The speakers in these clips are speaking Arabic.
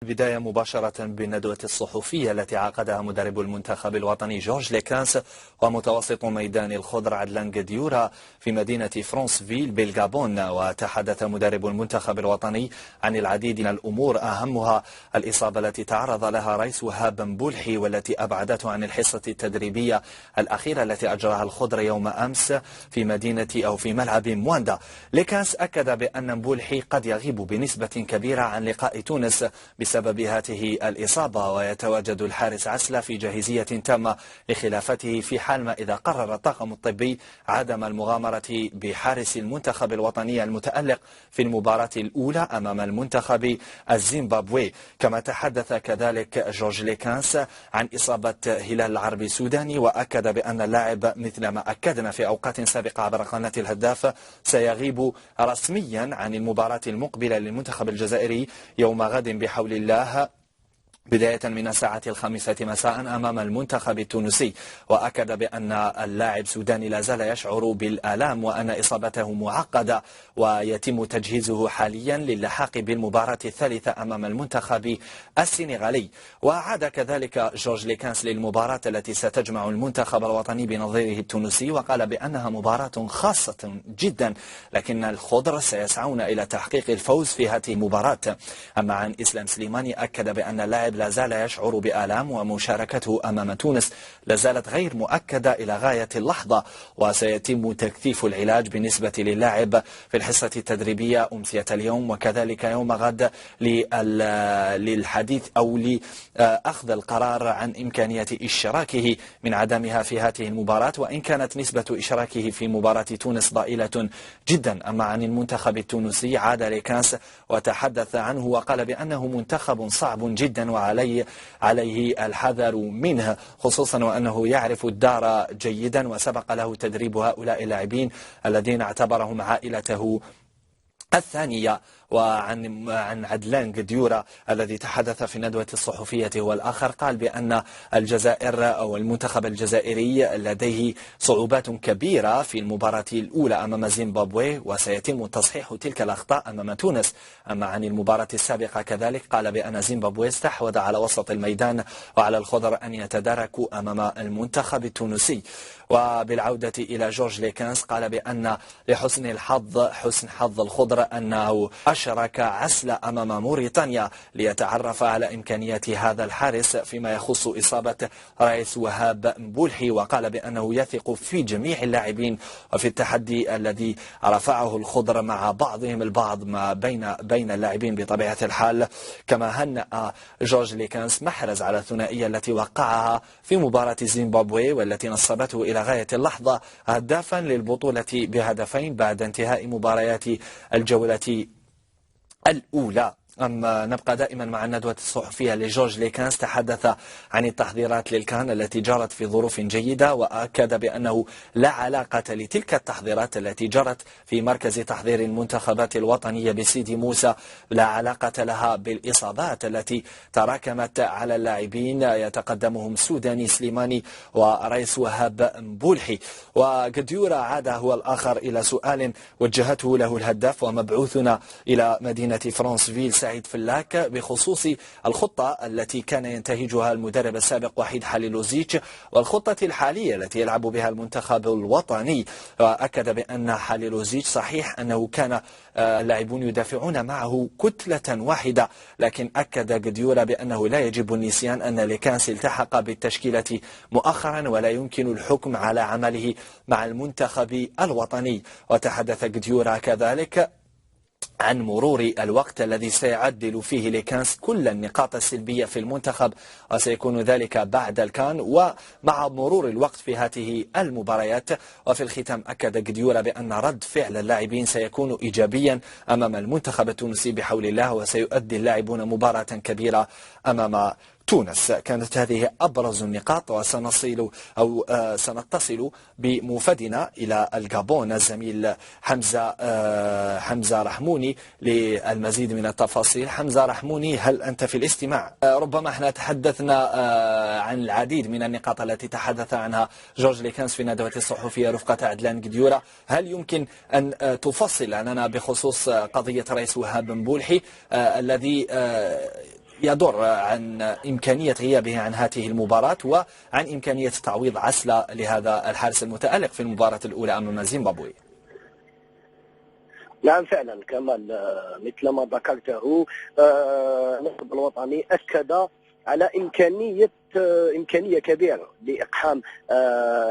بداية مباشرة بالندوة الصحفية التي عقدها مدرب المنتخب الوطني جورج ليكانس ومتوسط ميدان الخضر عدلان جديورا في مدينة فرانسفيل بالغابون. وتحدث مدرب المنتخب الوطني عن العديد من الأمور أهمها الإصابة التي تعرض لها رئيس وهاب مبولحي والتي أبعدته عن الحصة التدريبية الأخيرة التي أجراها الخضر يوم أمس في ملعب مواندا. ليكانس أكد بأن مبولحي قد يغيب بنسبة كبيرة عن لقاء تونس بسبب هذه الإصابة، ويتواجد الحارس عسلة في جاهزية تامة لخلافته في حال ما إذا قرر الطاقم الطبي عدم المغامرة بحارس المنتخب الوطني المتألق في المباراة الأولى أمام المنتخب الزيمبابوي. كما تحدث كذلك جورج ليكانس عن إصابة هلال العربي السوداني، وأكد بأن اللاعب مثل ما أكدنا في أوقات سابقة عبر قناة الهداف سيغيب رسميا عن المباراة المقبلة للمنتخب الجزائري يوم غد بحول الله بداية من الساعة 5 مساء أمام المنتخب التونسي. وأكد بأن اللاعب السوداني لا زال يشعر بالآلام وأن إصابته معقدة ويتم تجهيزه حاليا للحاق بالمباراة الثالثة أمام المنتخب السنغالي. وعاد كذلك جورج ليكانس للمباراة التي ستجمع المنتخب الوطني بنظيره التونسي، وقال بأنها مباراة خاصة جدا، لكن الخضر سيسعون إلى تحقيق الفوز في هذه المباراة. أما عن إسلام سليماني أكد بأن اللاعب لا زال يشعر بآلام ومشاركته أمام تونس لا زالت غير مؤكدة إلى غاية اللحظة، وسيتم تكثيف العلاج بالنسبة للاعب في الحصة التدريبية أمسية اليوم وكذلك يوم غد للحديث أو لأخذ القرار عن إمكانية إشراكه من عدمها في هذه المباراة، وإن كانت نسبة إشراكه في مباراة تونس ضئيلة جدا. أما عن المنتخب التونسي عاد ليكانس وتحدث عنه وقال بأنه منتخب صعب جدا عليه الحذر منه، خصوصا وأنه يعرف الدار جيدا وسبق له تدريب هؤلاء اللاعبين الذين اعتبرهم عائلته الثانية. وعن عدلان جديورا الذي تحدث في الندوة الصحفية هو الآخر، قال بأن الجزائر أو المنتخب الجزائري لديه صعوبات كبيرة في المباراة الأولى أمام زيمبابوي وسيتم تصحيح تلك الأخطاء أمام تونس. أما عن المباراة السابقة كذلك قال بأن زيمبابوي استحوذ على وسط الميدان وعلى الخضر أن يتداركوا أمام المنتخب التونسي. وبالعودة إلى جورج ليكانس قال بأن لحسن حظ الخضر أنه أشرك عسل أمام موريتانيا ليتعرف على إمكانيات هذا الحارس فيما يخص إصابة رئيس وهاب مبولحي، وقال بأنه يثق في جميع اللاعبين وفي التحدي الذي رفعه الخضر مع بعضهم البعض ما بين اللاعبين بطبيعة الحال. كما هنأ جورج ليكانس محرز على الثنائية التي وقعها في مباراة زيمبابوي والتي نصبته إلى غاية اللحظة هدافا للبطولة بهدفين بعد انتهاء مباريات الجولة الأولى. أما نبقى دائما مع الندوة الصحفية لجورج ليكانس، تحدث عن التحضيرات للكان التي جرت في ظروف جيدة، وأكد بأنه لا علاقة لتلك التحضيرات التي جرت في مركز تحضير المنتخبات الوطنية بسيدي موسى، لا علاقة لها بالإصابات التي تراكمت على اللاعبين يتقدمهم سوداني سليماني ورئيس وهاب مبولحي. وجديورا عاد هو الآخر إلى سؤال وجهته له الهداف ومبعوثنا إلى مدينة فرانسفيل سعيد فلاك بخصوص الخطة التي كان ينتهجها المدرب السابق وحيد حليلوزيتش والخطة الحالية التي يلعب بها المنتخب الوطني. وأكد بأن حليلوزيتش صحيح أنه كان اللاعبون يدافعون معه كتلة واحدة، لكن أكد جديورا بأنه لا يجب النسيان أن ليكانس التحق بالتشكيلة مؤخرا ولا يمكن الحكم على عمله مع المنتخب الوطني. وتحدث جديورا كذلك عن مرور الوقت الذي سيعدل فيه ليكانس كل النقاط السلبية في المنتخب، وسيكون ذلك بعد الكان ومع مرور الوقت في هذه المباريات. وفي الختام أكد جديورا بأن رد فعل اللاعبين سيكون إيجابيا أمام المنتخب التونسي بحول الله، وسيؤدي اللاعبون مباراة كبيرة أمام تونس. كانت هذه أبرز النقاط، سنتصل بموفدنا إلى الغابون الزميل حمزة رحموني للمزيد من التفاصيل. حمزة رحموني، هل أنت في الاستماع؟ ربما احنا تحدثنا عن العديد من النقاط التي تحدث عنها جورج ليكانس في ندوة الصحفية رفقة عدلان جديورا. هل يمكن أن تفصل لنا بخصوص قضية رئيس وهاب مبولحي الذي يدور عن إمكانية غيابه عن هذه المباراة وعن إمكانية تعويض عسلة لهذا الحارس المتألق في المباراة الأولى أمام زيمبابوي. نعم فعلا كمال، مثل ما ذكرته النخب الوطني أكد على إمكانية كبيرة لإقحام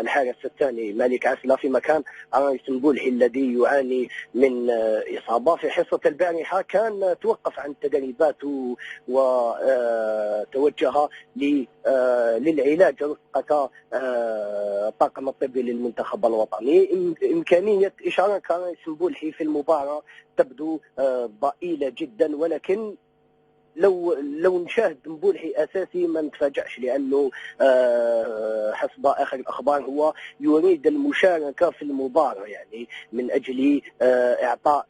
الحارس الثاني مالك عسلة في مكان عرايس مبولحي الذي يعاني من إصابة. في حصة البارحة كان توقف عن التدريبات وتوجه للعلاج وفق الطاقم الطبي للمنتخب الوطني. إمكانية إشارة عرايس مبولحي في المباراة تبدو ضئيلة جدا، ولكن لو نشاهد مبولحي اساسي ما نتفاجئش، لانه حسب اخر الاخبار هو يريد المشاركه في المباراه، يعني من اجل اعطاء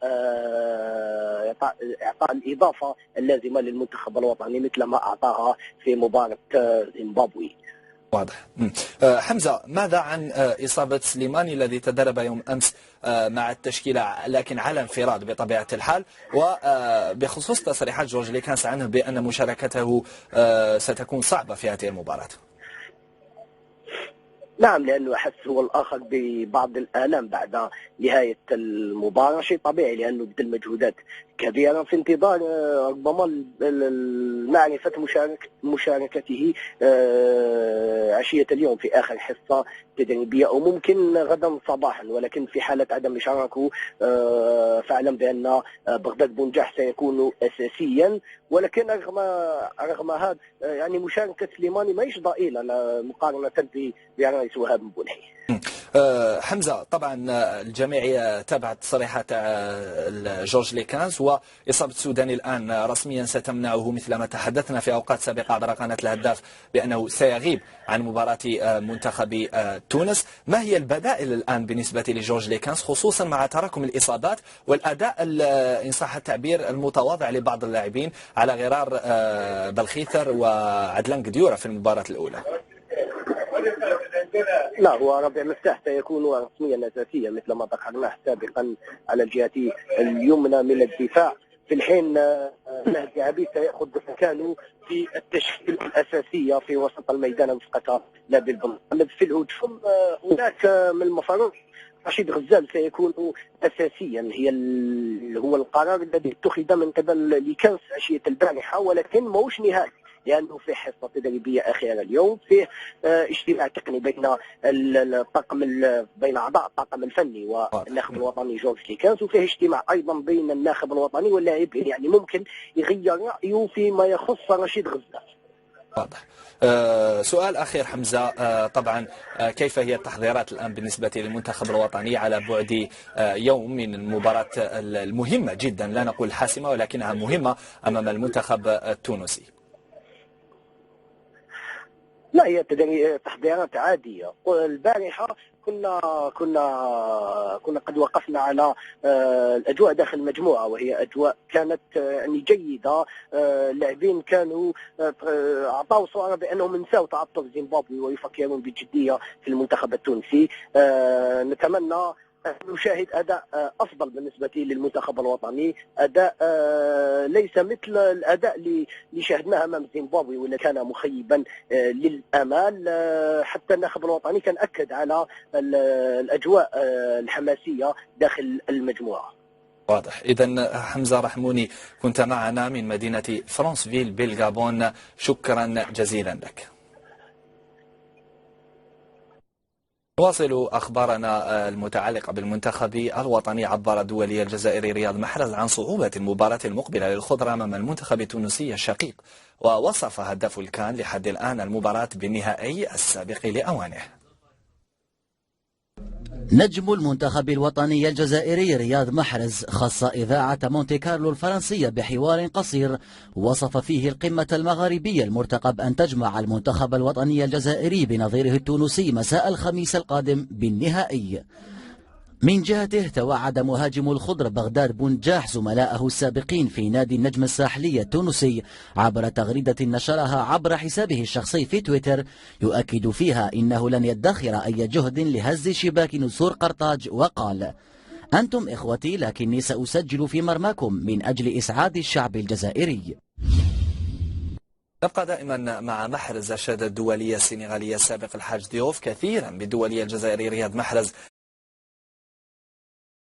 الاضافه اللازمه للمنتخب الوطني مثل ما اعطاها في مباراه زيمبابوي. واضح. حمزة، ماذا عن إصابة سليماني الذي تدرب يوم أمس مع التشكيلة لكن على انفراد بطبيعة الحال، وبخصوص تصريحات جورج ليكانس عنه بأن مشاركته ستكون صعبة في هذه المباراة؟ نعم، لأنه أحس هو الآخر ببعض الآلام بعد نهاية المباراة، شيء طبيعي لأنه بذل مجهودات كبيرة في انتظار ربما معرفة مشاركته عشية اليوم في آخر حصة تدريبية أو ممكن غدا صباحا. ولكن في حالة عدم إشارته فأعلم بأن بغداد بونجاح سيكون أساسيا. ولكن رغم هذا يعني مشاركة سليماني ماهيش ضئيلة مقارنة بعرايس وهاب مبولحي. حمزة، طبعا الجميع تابع تصريحات جورج ليكانس، وإصابة السوداني الآن رسميا ستمنعه مثل ما تحدثنا في أوقات سابقة عبر قناة الهداف بأنه سيغيب عن مباراة منتخب تونس. ما هي البدائل الآن بالنسبة لجورج ليكانس، خصوصا مع تراكم الإصابات والأداء إن صح التعبير المتواضع لبعض اللاعبين على غرار بلخيثر وعدلان قديورة في المباراة الأولى؟ لا، هو ربيع مفتاح سيكون رسميا اساسيا مثل ما ذكرناه سابقا على الجهه اليمنى من الدفاع، في الحين مهدي عبيد سيأخذ مكانه في التشكيل الأساسية في وسط الميدان وفق نبيل بن. في الهجوم هناك من المفروض رشيد غزال سيكون أساسيا، هو القرار الذي اتخذ من قبل ليكانس عشية البارحة، ولكن موش نهائي لأنه في حصة تدريبية أخيرة اليوم، فيه اجتماع تقني بين أعضاء الطاقم الفني والناخب الوطني جورج ليكانس، وفيه اجتماع أيضا بين الناخب الوطني واللاعبين، يعني ممكن يغير رأيه فيما يخص رشيد غزال. واضح. سؤال أخير حمزة، طبعا كيف هي التحضيرات الآن بالنسبة للمنتخب الوطني على بعد يوم من المباراة المهمة جدا، لا نقول حاسمة ولكنها مهمة، أمام المنتخب التونسي؟ لا، هي تحضيرات عادية. البارحة كنا قد وقفنا على الأجواء داخل المجموعة، وهي أجواء كانت يعني جيدة. اللاعبين كانوا أعطوا صورة بأنهم نساو تعطل زيمبابوي ويفكرون بجدية في المنتخب التونسي. نتمنى نشاهد أداء أفضل بالنسبة للمنتخب الوطني، أداء ليس مثل الأداء اللي شاهدناه أمام زيمبابوي واللي كان مخيبا للأمال. حتى الناخب الوطني كان أكد على الأجواء الحماسية داخل المجموعة. واضح. إذن حمزة رحموني كنت معنا من مدينة فرانسفيل بالغابون، شكرا جزيلا لك. نواصل أخبارنا المتعلقة بالمنتخب الوطني. عبر الدولي الجزائري رياض محرز عن صعوبة المباراة المقبلة للخضرة أمام المنتخب التونسي الشقيق، ووصف هداف الكان لحد الآن المباراة بالنهائي السابق لأوانه. نجم المنتخب الوطني الجزائري رياض محرز خص إذاعة مونتي كارلو الفرنسية بحوار قصير وصف فيه القمة المغاربية المرتقب أن تجمع المنتخب الوطني الجزائري بنظيره التونسي مساء الخميس القادم بالنهائي. من جهته توعد مهاجم الخضر بغداد بونجاح زملائه السابقين في نادي النجم الساحلي التونسي عبر تغريدة نشرها عبر حسابه الشخصي في تويتر، يؤكد فيها إنه لن يدخر أي جهد لهز شباك نسور قرطاج، وقال: أنتم إخوتي لكني سأسجل في مرماكم من أجل إسعاد الشعب الجزائري. نبقى دائما مع محرز. أشاد الدولية السنغالية السابق الحاج ديوف كثيرا بالدولية الجزائري رياض محرز